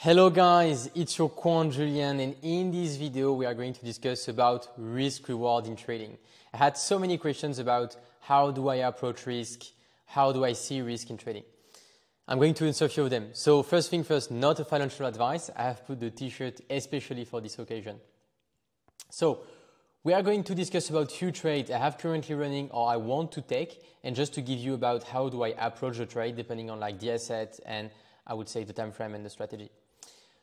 Hello guys, it's your quant Julian, and in this video we are going to discuss about risk reward in trading. I had so many questions about how do I approach risk, how do I see risk in trading. I'm going to answer a few of them. So first thing first, not a financial advice. I have put the t-shirt especially for this occasion. So we are going to discuss about few trades I have currently running or I want to take, and just to give you about how do I approach the trade depending on like the asset and I would say the time frame and the strategy.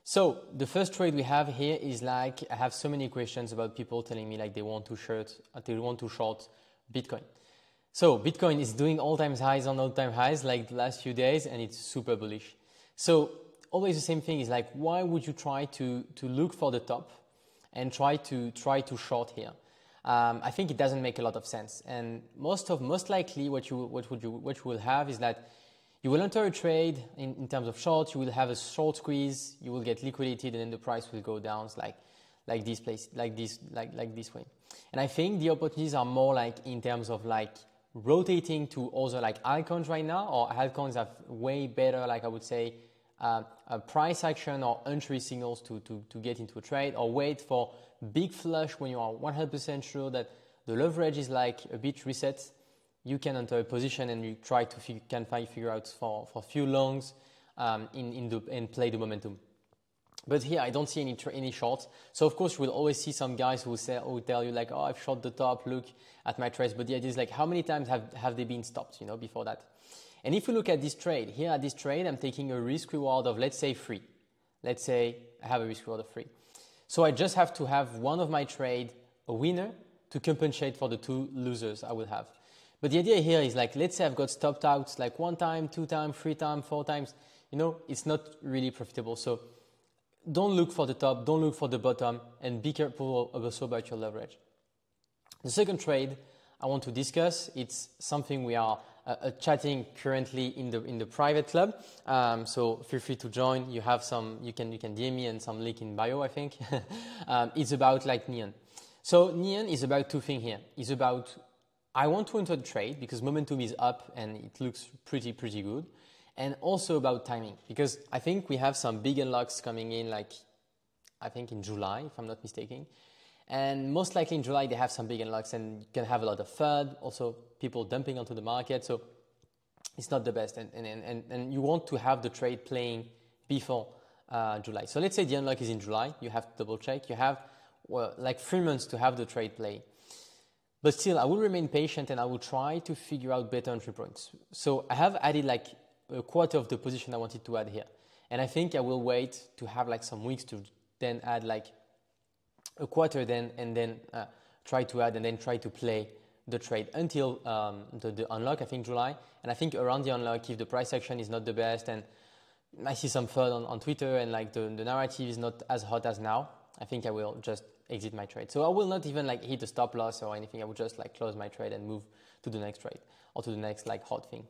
So the first trade we have here is like, I have so many questions about people telling me like they want to short Bitcoin. So Bitcoin is doing all-time highs on all-time highs like the last few days, and it's super bullish. So always the same thing is like, why would you try to look for the top and try to short here? I think it doesn't make a lot of sense. And most likely what you will have is that you will enter a trade in terms of short, you will have a short squeeze, you will get liquidated, and then the price will go down like this way. And I think the opportunities are more like in terms of like rotating to other like altcoins right now, or altcoins have way better, like I would say, a price action or entry signals to get into a trade, or wait for big flush when you are 100% sure that the leverage is like a bit reset. You can enter a position and you try to figure out for few longs and play the momentum. But here I don't see any shorts. So of course you will always see some guys who tell you like, oh, I've short the top, look at my trades. But the idea is like, how many times have they been stopped, before that? And if you look at this trade, here at this trade, I'm taking a risk reward of, let's say, 3. Let's say I have a risk reward of 3. So I just have to have one of my trade a winner to compensate for the 2 losers I will have. But the idea here is like, let's say I've got stopped out like 1 time, 2 times, 3 times, 4 times, it's not really profitable. So don't look for the top, don't look for the bottom, and be careful also about your leverage. The second trade I want to discuss, it's something we are chatting currently in the private club. So feel free to join. You have you can DM me and some link in bio, I think. It's about like Neon. So Neon is about 2 things here. It's about, I want to enter the trade because momentum is up and it looks pretty good. And also about timing, because I think we have some big unlocks coming in, like I think in July, if I'm not mistaken. And most likely in July, they have some big unlocks and you can have a lot of FUD, also people dumping onto the market. So it's not the best. And you want to have the trade playing before July. So let's say the unlock is in July. You have to double check. You have like 3 months to have the trade play. But still, I will remain patient and I will try to figure out better entry points. So I have added like a quarter of the position I wanted to add here. And I think I will wait to have like some weeks to then add like a quarter and then try to add and then try to play the trade until the unlock, I think July. And I think around the unlock, if the price action is not the best and I see some FUD on Twitter and like the narrative is not as hot as now, I think I will just exit my trade. So I will not even like hit a stop loss or anything. I will just like close my trade and move to the next trade or to the next like hot thing.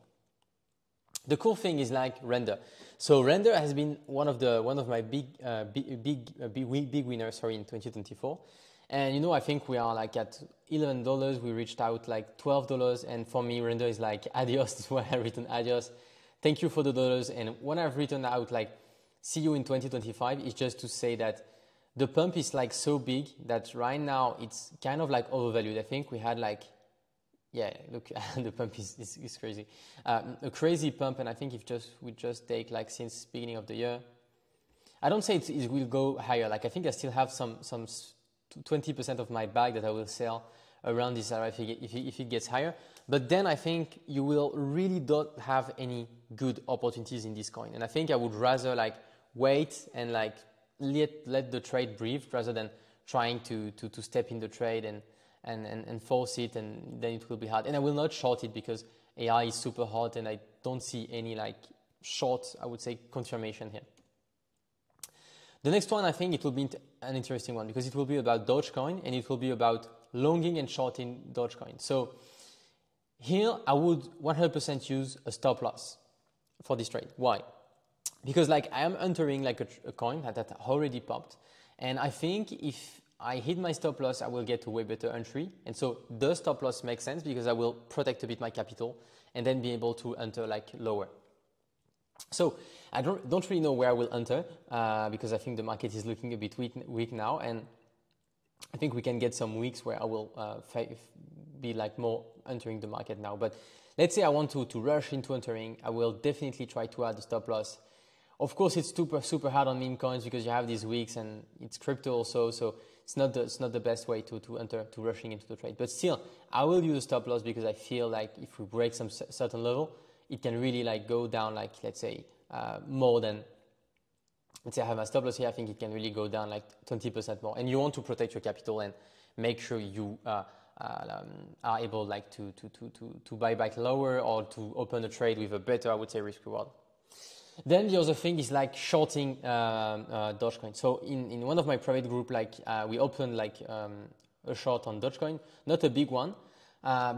The cool thing is like Render. So Render has been one of my big winners, in 2024. And I think we are like at $11. We reached out like $12, and for me, Render is like adios. That's why I written adios. Thank you for the dollars. And when I've written out like see you in 2025, it's just to say that the pump is like so big that right now it's kind of like overvalued. I think we had like, yeah, look, the pump is crazy. A crazy pump, and I think if we just take like since beginning of the year, I don't say it will go higher. Like I think I still have some 20% of my bag that I will sell around this area if it gets higher. But then I think you will really don't have any good opportunities in this coin. And I think I would rather like wait and like let the trade breathe rather than trying to step in the trade and force it, and then it will be hard. And I will not short it because AI is super hot and I don't see any like short, I would say, confirmation here. The next one, I think it will be an interesting one because it will be about Dogecoin and it will be about longing and shorting Dogecoin. So here I would 100% use a stop loss for this trade. Why? Because like I am entering like a coin that already popped, and I think if I hit my stop loss, I will get a way better entry. And so the stop loss makes sense because I will protect a bit my capital and then be able to enter like lower. So I don't really know where I will enter because I think the market is looking a bit weak now, and I think we can get some weeks where I will be like more entering the market now. But let's say I want to rush into entering, I will definitely try to add a stop loss. Of course, it's super hard on meme coins because you have these weeks and it's crypto also, so it's not the best way to enter, to rushing into the trade. But still, I will use a stop loss because I feel like if we break some certain level, it can really like go down like, let's say, more than, let's say I have a stop loss here, I think it can really go down like 20% more. And you want to protect your capital and make sure you are able like to buy back lower or to open a trade with a better, I would say, risk reward. Then the other thing is like shorting Dogecoin. So in one of my private group, like we opened like a short on Dogecoin, not a big one,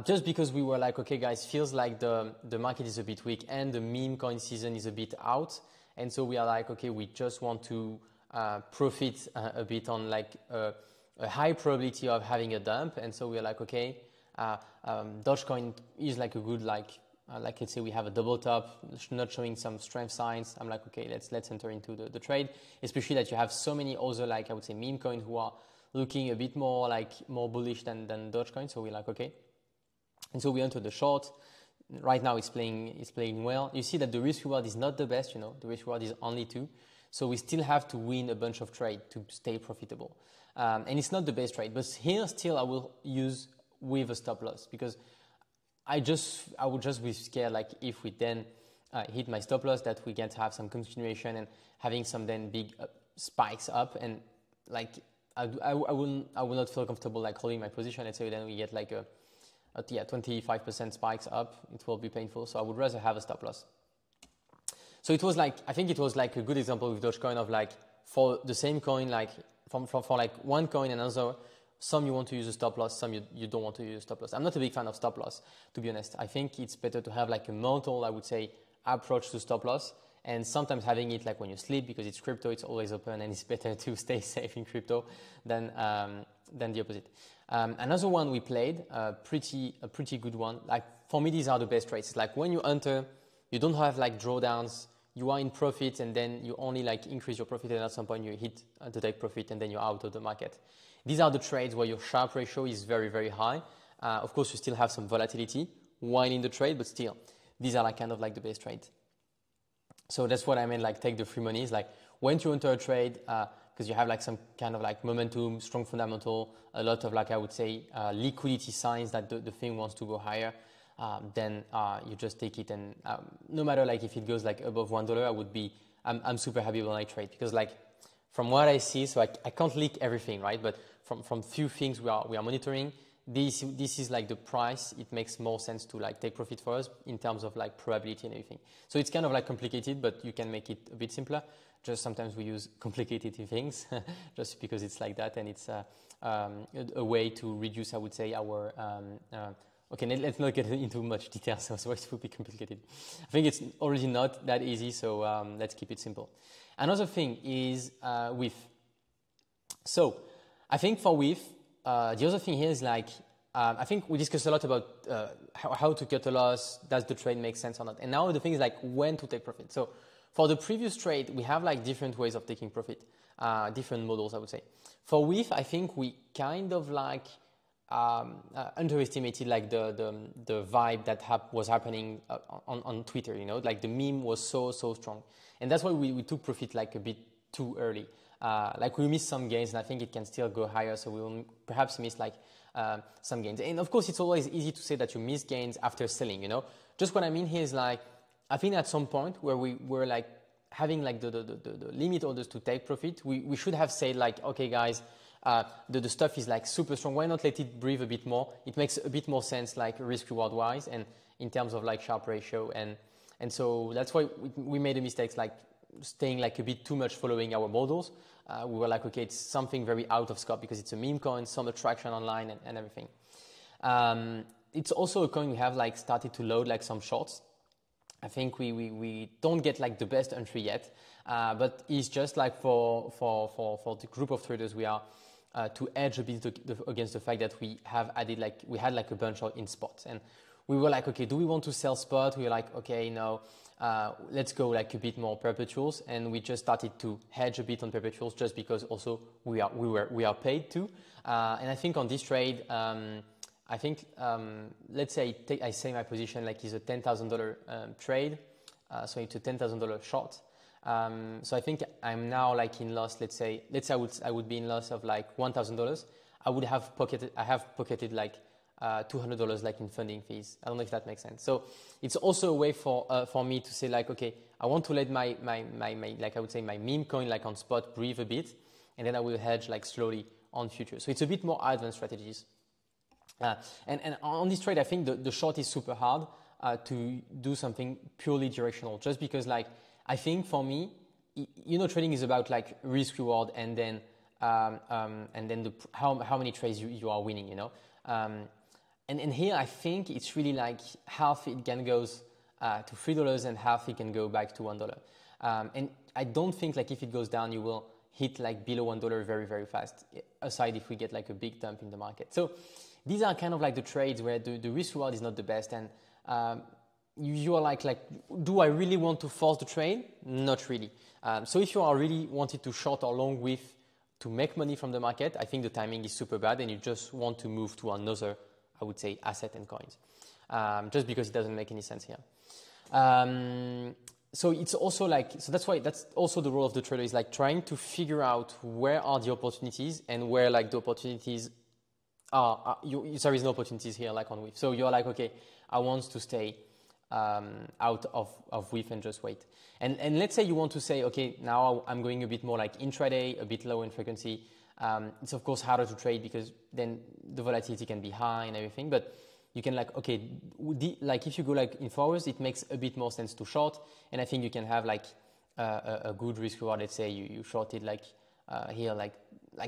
just because we were like, okay guys, feels like the market is a bit weak and the meme coin season is a bit out. And so we are like, okay, we just want to profit a bit on like a high probability of having a dump. And so we are like, okay, Dogecoin is like a good like let's say we have a double top, not showing some strength signs. I'm like, okay, let's enter into the trade, especially that you have so many other, like I would say, meme coin who are looking a bit more bullish than Dogecoin. So we're like, okay. And so we enter the short. Right now it's playing well. You see that the risk reward is not the best, you know, the risk reward is only 2. So we still have to win a bunch of trade to stay profitable. And it's not the best trade, but here still I will use with a stop loss because I would just be scared like if we then hit my stop loss that we can have some continuation and having some then big spikes up, and like I will not feel comfortable like holding my position. Let's say then we get like a 25% spikes up, it will be painful. So I would rather have a stop loss. So it was like, I think it was like a good example with Dogecoin of like for the same coin, like for like one coin and another. Some you want to use a stop loss, some you don't want to use a stop loss. I'm not a big fan of stop loss, to be honest. I think it's better to have like a mental, I would say, approach to stop loss. And sometimes having it like when you sleep, because it's crypto, it's always open, and it's better to stay safe in crypto than the opposite. Another one we played, a pretty good one. Like for me, these are the best trades. It's like when you enter, you don't have like drawdowns, you are in profit, and then you only like increase your profit, and at some point you hit the take profit, and then you're out of the market. These are the trades where your Sharpe ratio is very high. Of course, you still have some volatility while in the trade, but still, these are like kind of like the best trades. So that's what I meant, like take the free money. Is like when you enter a trade, because you have like some kind of like momentum, strong fundamental, a lot of like I would say liquidity signs that the thing wants to go higher, then you just take it, and no matter like if it goes like above $1, I'm super happy when I trade, because like from what I see, so I can't leak everything, right? But from few things we are monitoring, this is like the price. It makes more sense to like take profit for us in terms of like probability and everything. So it's kind of like complicated, but you can make it a bit simpler. Just sometimes we use complicated things just because it's like that, and it's a way to reduce, I would say, our okay, let's not get into much detail, so it will be complicated. I think it's already not that easy, so let's keep it simple. Another thing is WIF. So I think for WIF, the other thing here is like, I think we discussed a lot about how to cut a loss, does the trade make sense or not? And now the thing is like when to take profit. So for the previous trade, we have like different ways of taking profit, different models, I would say. For WIF, I think we kind of like underestimated like the vibe that was happening on Twitter, you know, like the meme was so strong. And that's why we took profit like a bit too early. Like we missed some gains, and I think it can still go higher, so we will perhaps miss like some gains. And of course, it's always easy to say that you miss gains after selling, you know. Just what I mean here is like, I think at some point where we were like having like the limit orders to take profit, we should have said like, okay guys, the stuff is like super strong, why not let it breathe a bit more? It makes a bit more sense like risk reward wise and in terms of like Sharpe ratio, and so that's why we made a mistake, like staying like a bit too much following our models. We were like, okay, it's something very out of scope because it's a meme coin, some attraction online and everything. It's also a coin we have like started to load like some shorts. I think we don't get like the best entry yet, but it's just like for the group of traders we are to edge a bit against the fact that we have added like we had like a bunch in spots, and we were like, okay, do we want to sell spot? We were like, okay, no, let's go like a bit more perpetuals, and we just started to hedge a bit on perpetuals just because also we are paid to. And I think on this trade, I think let's say I say my position like is a $10,000 trade, so it's a $10,000 short. So I think I'm now like in loss. Let's say I would be in loss of like $1,000. I have pocketed like $200 like in funding fees. I don't know if that makes sense. So it's also a way for me to say like, okay, I want to let my like I would say my meme coin like on spot breathe a bit, and then I will hedge like slowly on futures. So it's a bit more advanced strategies. And on this trade, I think the short is super hard to do something purely directional, just because like I think for me, trading is about like risk reward and then how many trades you are winning, and here I think it's really like half it can goes to $3 and half it can go back to $1. And I don't think like if it goes down, you will hit like below $1 very, very fast, aside if we get like a big dump in the market. So these are kind of like the trades where the risk reward is not the best. And you are like, do I really want to force the trade? Not really. So if you are really wanted to short or long with to make money from the market, I think the timing is super bad and you just want to move to another, I would say, asset and coins, just because it doesn't make any sense here. So it's also like, so that's also the role of the trader is like trying to figure out where are the opportunities and where like the opportunities there is no opportunities here like on WIF. So you're like, okay, I want to stay out of WIF and just wait. And let's say you want to say, okay, now I'm going a bit more like intraday, a bit low in frequency. It's of course harder to trade because then the volatility can be high and everything, but you can like, okay, like if you go like in 4 hours, it makes a bit more sense to short. And I think you can have like a good risk reward. Let's say you shorted like here, like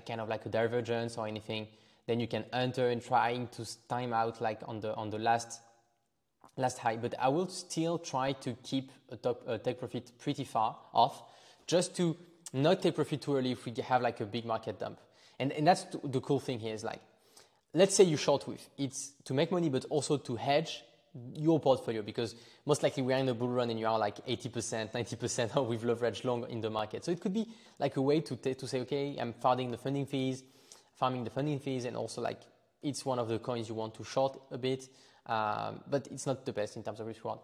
kind of like a divergence or anything. Then you can enter and trying to time out like on the last high. But I will still try to keep a take profit pretty far off, just to not take profit too early if we have like a big market dump. And that's the cool thing here is like, let's say you short WIF. It's to make money, but also to hedge your portfolio, because most likely we are in a bull run and you are like 80%, 90% with leverage long in the market. So it could be like a way to say, okay, I'm farming the funding fees, and also like it's one of the coins you want to short a bit, but it's not the best in terms of risk reward.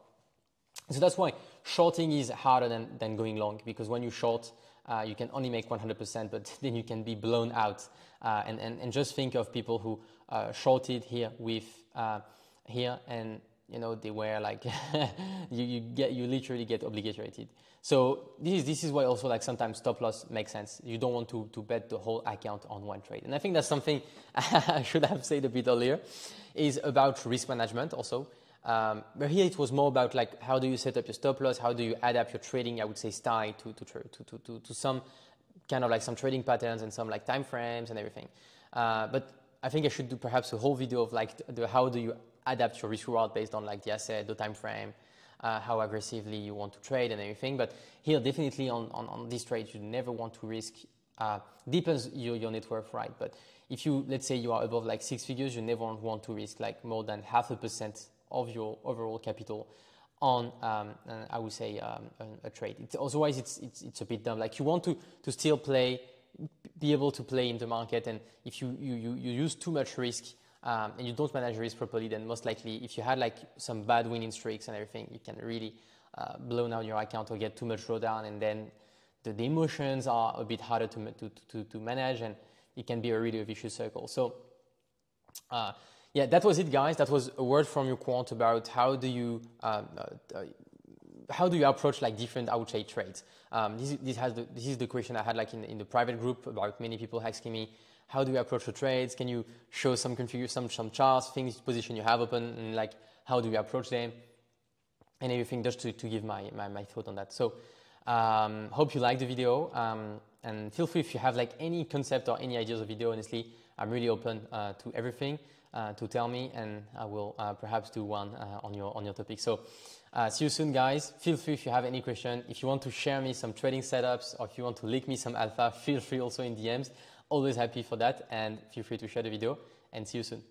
So that's why shorting is harder than going long, because when you short, you can only make 100%, but then you can be blown out. And just think of people who shorted here with here, and they were like you literally get obliterated. So this is why also like sometimes stop loss makes sense. You don't want to bet the whole account on one trade. And I think that's something I should have said a bit earlier, is about risk management also. But here it was more about like how do you set up your stop loss, how do you adapt your trading, I would say, style to some kind of like some trading patterns and some like time frames and everything. But I think I should do perhaps a whole video of like how do you adapt your risk reward based on like the asset, the time frame, how aggressively you want to trade and everything. But here definitely on this trade you never want to risk. Depends your net worth, right? But if you, let's say you are above like 6 figures, you never want to risk like more than 0.5% of your overall capital on I would say a trade. Otherwise it's a bit dumb. Like you want to still be able to play in the market, and if you use too much risk and you don't manage risk properly, then most likely if you had like some bad winning streaks and everything, you can really blow down your account or get too much drawdown, and then the emotions are a bit harder to manage, and it can be a really vicious circle. So yeah, that was it, guys. That was a word from your quant about how do you approach like different, I would say, trades. This is the question I had like in the private group about many people asking me, how do you approach the trades? Can you show some some charts, things, position you have open, and like how do you approach them and everything, just to give my thought on that. So hope you like the video, and feel free if you have like any concept or any ideas of video. Honestly, I'm really open to everything. To tell me, and I will perhaps do one on your topic. So see you soon, guys. Feel free if you have any question. If you want to share me some trading setups, or if you want to leak me some alpha, feel free also in DMs. Always happy for that, and feel free to share the video, and see you soon.